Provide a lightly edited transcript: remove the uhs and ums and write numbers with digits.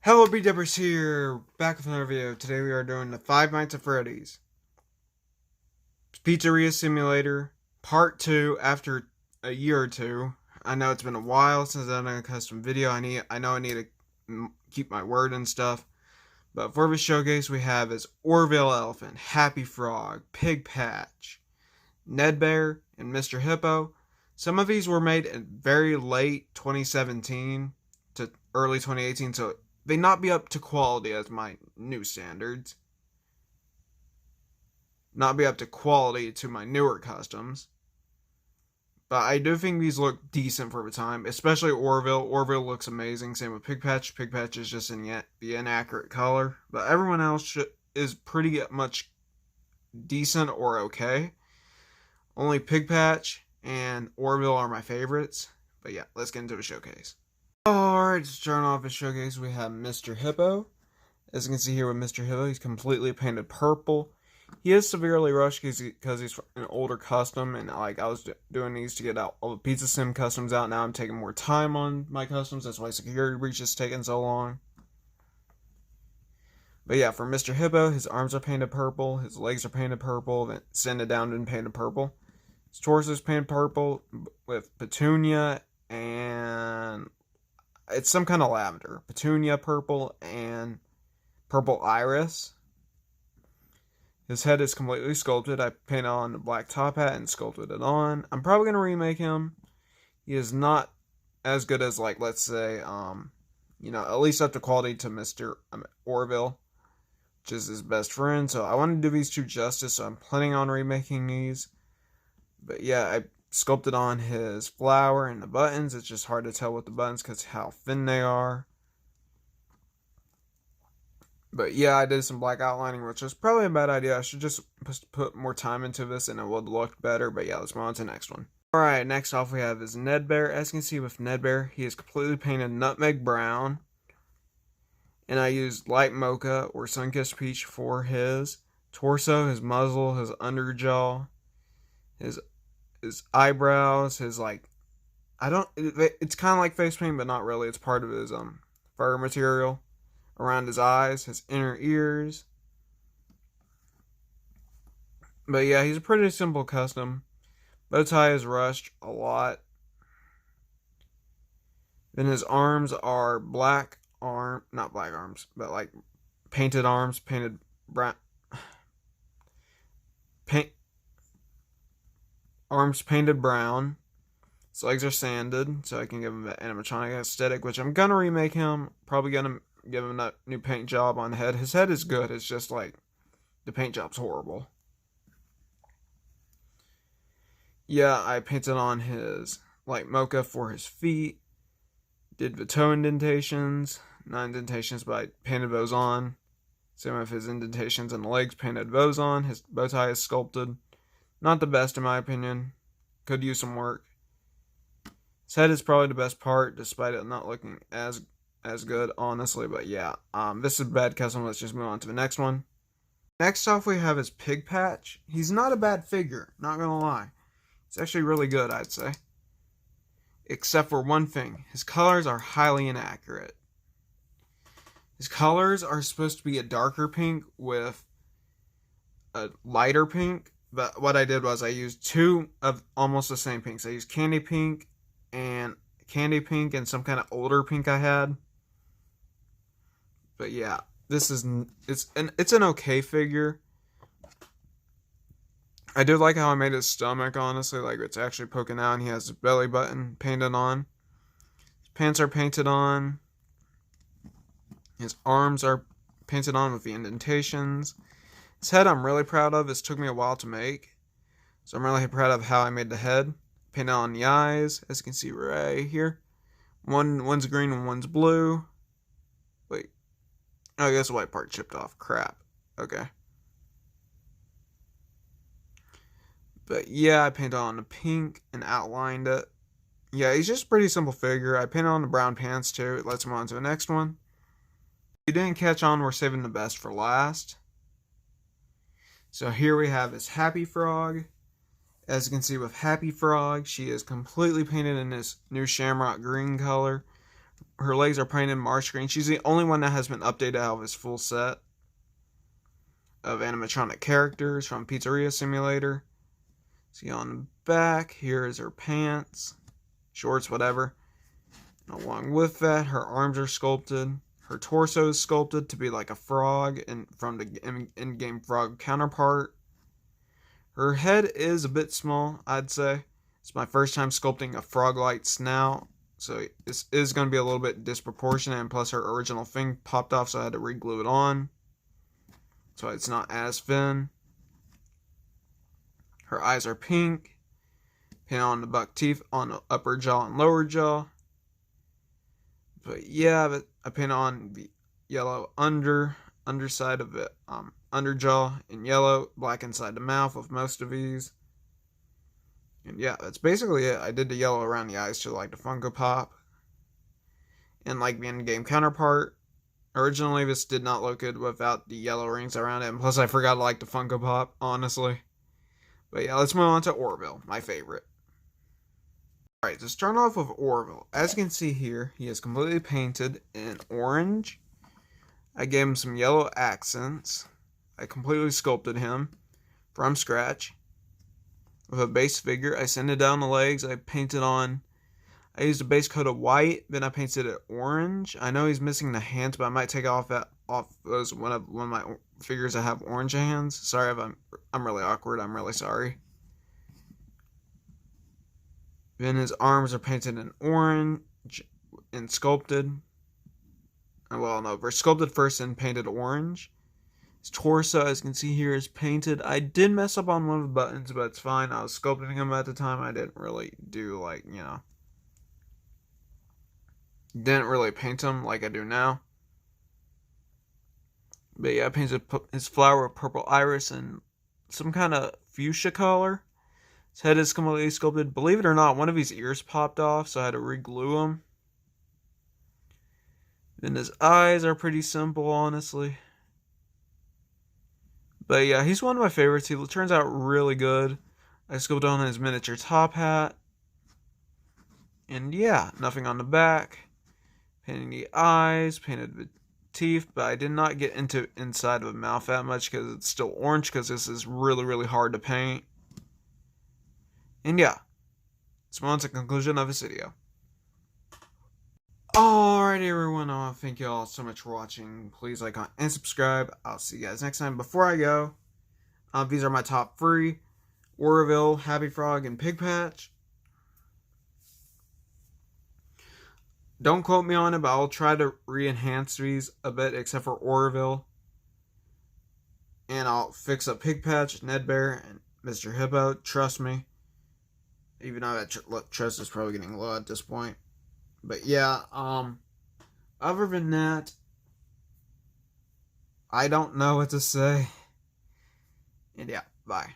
Hello, B-Dubbers here, back with another video. Today we are doing the Five Nights at Freddy's Pizzeria Simulator Part 2 after a year or two. I know it's been a while since I've done a custom video. I know I need to keep my word and stuff. But for this showcase we have is Orville Elephant, Happy Frog, Pig Patch, Ned Bear, and Mr. Hippo. Some of these were made in very late 2017 to early 2018, so they not be up to quality as my new standards. Not be up to quality to my newer customs. But I do think these look decent for the time, especially Orville. Orville looks amazing. Same with Pig Patch. Pig Patch is just in the inaccurate color. But everyone else is pretty much decent or okay. Only Pig Patch and Orville are my favorites. But yeah, let's get into the showcase. Alright, to start off the showcase, we have Mr. Hippo. As you can see here with Mr. Hippo, he's completely painted purple. He is severely rushed because he's an older custom, and I was doing these to get out all the Pizza Sim customs out. Now I'm taking more time on my customs. That's why Security Breach is taking so long. But yeah, for Mr. Hippo, his arms are painted purple, his legs are painted purple, then send it down and painted purple. His torso is painted purple with petunia and it's some kind of lavender. Petunia purple and purple iris. His head is completely sculpted. I painted on the black top hat and sculpted it on. I'm probably going to remake him. He is not as good as, like, let's say, at least up to quality to Mr. Orville, which is his best friend. So I want to do these two justice, so I'm planning on remaking these. But yeah, I sculpted on his flower and the buttons. It's just hard to tell with the buttons because how thin they are. But yeah, I did some black outlining, which was probably a bad idea. I should just put more time into this and it would look better. But yeah, let's move on to the next one. Alright, next off we have is Ned Bear. As you can see with Ned Bear, he is completely painted nutmeg brown. And I used light mocha or sunkissed peach for his torso, his muzzle, his underjaw, his eyebrows, his it's kind of like face paint, but not really. It's part of his fur material around his eyes, his inner ears. But yeah, he's a pretty simple custom. Bow tie is rushed a lot. Then his arms are not black arms, but like painted arms, painted brown. Arms painted brown. His legs are sanded, so I can give him an animatronic aesthetic, which I'm gonna remake him. Probably gonna give him a new paint job on the head. His head is good, it's just like the paint job's horrible. Yeah, I painted on his light mocha for his feet. Did the toe indentations. Not indentations, but I painted those on. Same with his indentations and the legs, painted those on. His bow tie is sculpted. Not the best in my opinion. Could use some work. His head is probably the best part, despite it not looking as good, honestly. But yeah, this is a bad custom. Let's just move on to the next one. Next off we have is Pig Patch. He's not a bad figure, not gonna lie. It's actually really good, I'd say. Except for one thing. His colors are highly inaccurate. His colors are supposed to be a darker pink with a lighter pink. But what I did was I used two of almost the same pinks. I used candy pink and some kind of older pink I had. But yeah, it's an okay figure. I do like how I made his stomach, honestly. Like, it's actually poking out and he has his belly button painted on. His pants are painted on. His arms are painted on with the indentations. His head I'm really proud of. This took me a while to make. So I'm really proud of how I made the head. Painted on the eyes, as you can see right here. One's green and one's blue. Wait. Oh, I guess the white part chipped off. Crap. Okay. But yeah, I painted on the pink and outlined it. Yeah, he's just a pretty simple figure. I painted on the brown pants too. Let's move on to the next one. If you didn't catch on, we're saving the best for last. So here we have his Happy Frog. As you can see with Happy Frog, she is completely painted in this new shamrock green color. her legs are painted Mars green. She's the only one that has been updated out of his full set of animatronic characters from Pizzeria Simulator. See on the back, here is her pants, shorts, whatever. Along with that, her arms are sculpted. Her torso is sculpted to be like a frog from the in-game frog counterpart. Her head is a bit small, I'd say. It's my first time sculpting a frog-like snout, so this is going to be a little bit disproportionate, and plus her original thing popped off, so I had to re-glue it on, so it's not as thin. Her eyes are pink. Paint on the buck teeth on the upper jaw and lower jaw. But yeah, I paint on the yellow underside of it, underjaw in yellow, black inside the mouth of most of these. And yeah, that's basically it. I did the yellow around the eyes to like the Funko Pop. And like the in-game counterpart. Originally, this did not look good without the yellow rings around it. And plus, I forgot to like the Funko Pop, honestly. But yeah, let's move on to Orville, my favorite. Alright, to start off with Orville. As you can see here, he is completely painted in orange. I gave him some yellow accents. I completely sculpted him from scratch. With a base figure, I sanded down the legs. I used a base coat of white, then I painted it orange. I know he's missing the hands, but I might take off those one of my figures that have orange hands. Sorry if I'm really awkward. I'm really sorry. Then his arms are painted in orange and sculpted. Well, no, they're sculpted first and painted orange. His torso, as you can see here, is painted. I did mess up on one of the buttons, but it's fine. I was sculpting him at the time. I didn't really do, didn't really paint him like I do now. But yeah, I painted his flower with purple iris and some kind of fuchsia color. His head is completely sculpted. Believe it or not, one of his ears popped off, so I had to re-glue him. And his eyes are pretty simple, honestly. But yeah, he's one of my favorites. He turns out really good. I sculpted on his miniature top hat. And yeah, nothing on the back. Painting the eyes, painted the teeth, but I did not get into inside of the mouth that much because it's still orange, because this is really, really hard to paint. And yeah, let's move on to the conclusion of this video. Alright everyone, thank you all so much for watching. Please like, comment, and subscribe. I'll see you guys next time. Before I go, these are my top 3. Orville, Happy Frog, and Pig Patch. Don't quote me on it, but I'll try to re-enhance these a bit, except for Orville. And I'll fix up Pig Patch, Ned Bear, and Mr. Hippo. Trust me. Even though that trust is probably getting low at this point. But yeah, other than that, I don't know what to say. And yeah, bye.